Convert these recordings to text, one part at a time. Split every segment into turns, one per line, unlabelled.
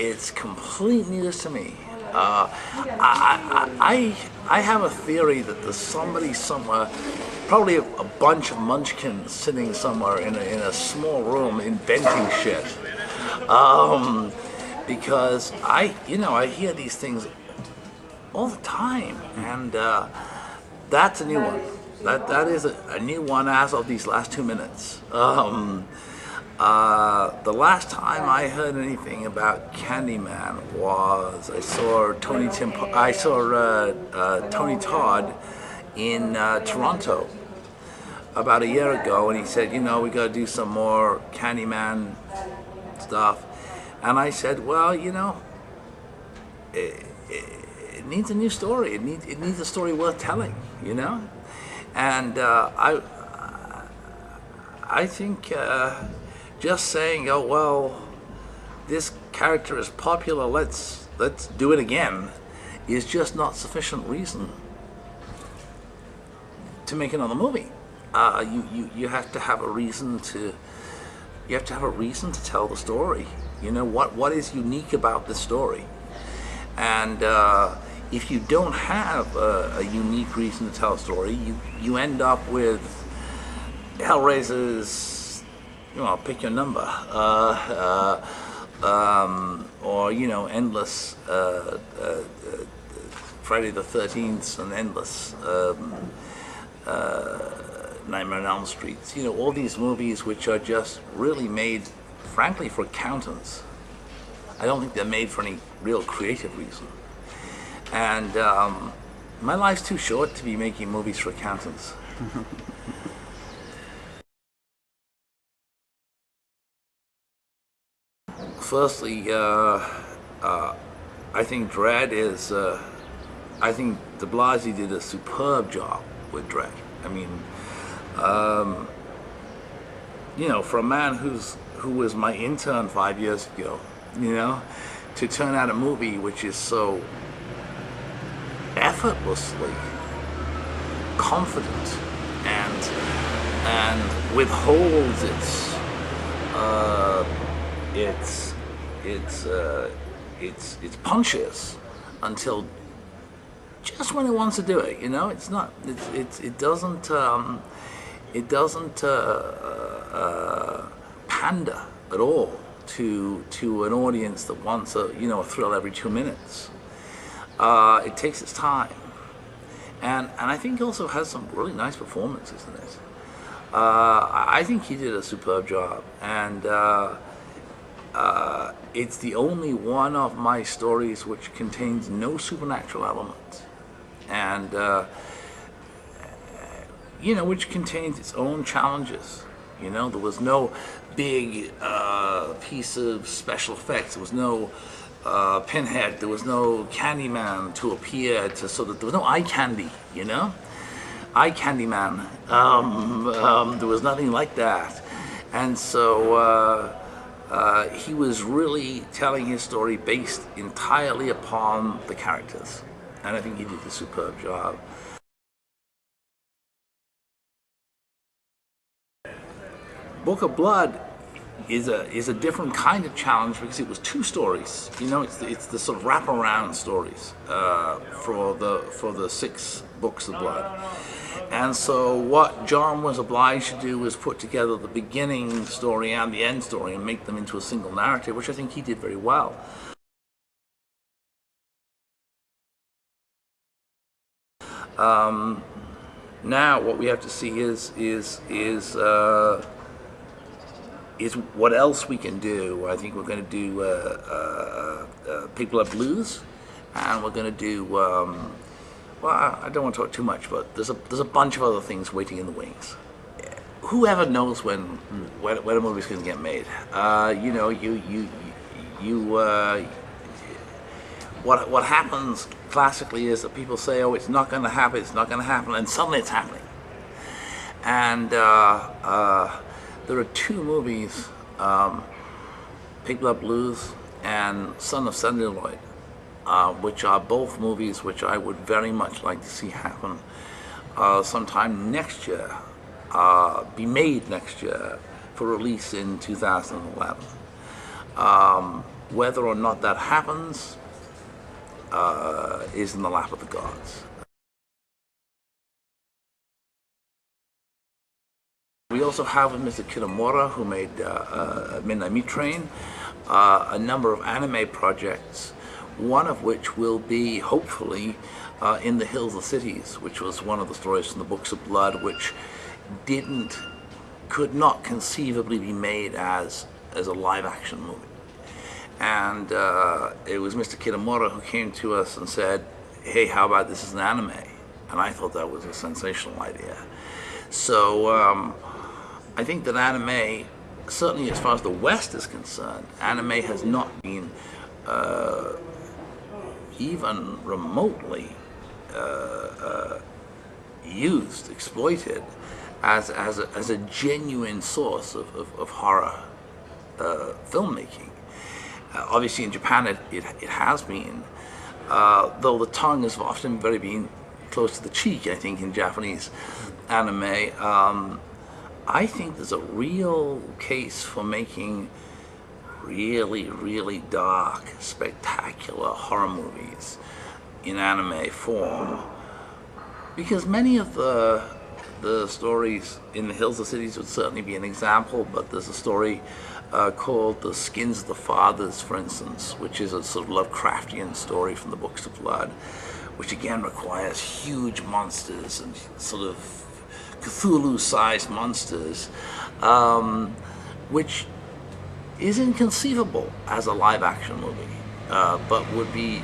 it's complete news to me. I have a theory that there's somebody somewhere, probably a bunch of munchkins sitting somewhere in a small room inventing shit. Because I hear these things all the time, and that's a new one. That is a new one as of these last 2 minutes. The last time I heard anything about Candyman was I saw Tony Todd in Toronto about a year ago, and he said, we got to do some more Candyman stuff. And I said, well, it needs a new story. It needs a story worth telling, And I think just saying, oh well, this character is popular, let's do it again, is just not sufficient reason to make another movie. You have to have a reason to. You have to have a reason to tell the story. What is unique about the story, and if you don't have a unique reason to tell a story, you end up with Hellraiser's, pick your number, or endless Friday the 13th and endless Nightmare on Elm Street. All these movies which are just really made, frankly, for accountants. I don't think they're made for any real creative reason. And my life's too short to be making movies for accountants. Firstly, I think Dread is. I think DiBlasi did a superb job with Dread. I mean, for a man who was my intern 5 years ago, to turn out a movie which is so effortlessly confident and withholds its punches until just when it wants to do it. It's not. It doesn't pander at all to an audience that wants a thrill every 2 minutes. It takes its time, and I think it also has some really nice performances in it. I think he did a superb job, and it's the only one of my stories which contains no supernatural element, and which contains its own challenges. There was no big piece of special effects. There was no Pinhead. There was no Candyman to appear so that there was no eye candy. Eye Candyman. There was nothing like that, and so he was really telling his story based entirely upon the characters, and I think he did a superb job. Book of Blood is a different kind of challenge because it was two stories. It's the sort of wraparound stories for the 6 books of blood. And so what John was obliged to do was put together the beginning story and the end story and make them into a single narrative, which I think he did very well. Now what we have to see is what else we can do. I think we're going to do People Are Blues, and we're going to do well, I don't want to talk too much, but there's a bunch of other things waiting in the wings. Whoever knows when a movie's going to get made? What happens classically is that people say, "Oh, it's not going to happen. It's not going to happen," and suddenly it's happening. And there are 2 movies, People Are Blues and Son of Celluloid, which are both movies which I would very much like to see happen sometime next year, be made next year for release in 2011. Whether or not that happens is in the lap of the gods. We also have Mr. Kitamura, who made Midnight Meat Train, a number of anime projects, one of which will be, hopefully, In the Hills of Cities, which was one of the stories from the Books of Blood, which could not conceivably be made as a live-action movie. And it was Mr. Kitamura who came to us and said, hey, how about this as an anime? And I thought that was a sensational idea. So I think that anime, certainly as far as the West is concerned, anime has not been even remotely used, exploited as a genuine source of horror filmmaking. Obviously in Japan it has been, though the tongue has often been close to the cheek, I think, in Japanese anime. I think there's a real case for making really, really dark, spectacular horror movies in anime form, because many of the stories in the Hills of Cities would certainly be an example, but there's a story called The Skins of the Fathers, for instance, which is a sort of Lovecraftian story from the Books of Blood, which again requires huge monsters and sort of Cthulhu-sized monsters, which is inconceivable as a live-action movie, but would be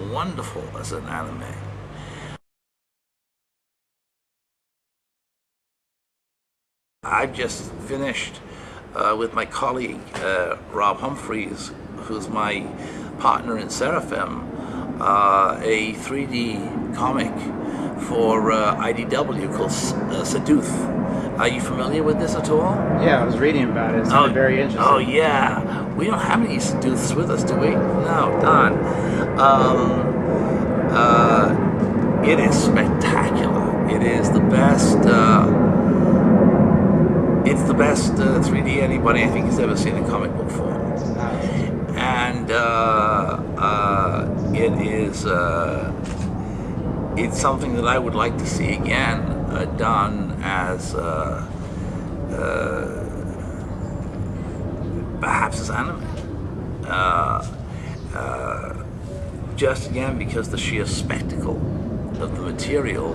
wonderful as an anime. I've just finished with my colleague Rob Humphreys, who's my partner in Seraphim, a 3D comic for IDW called SEDUTH. Are you familiar with this at all?
Yeah, I was reading about it. It sounded very interesting.
Oh yeah. We don't have any SEDUTHs with us, do we? No, darn. It is spectacular. It is the best. It's the best 3D anybody I think has ever seen in comic book form. And it is. It's something that I would like to see again done as perhaps as anime. Just again because the sheer spectacle of the material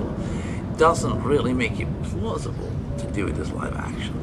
doesn't really make it plausible to do it as live action.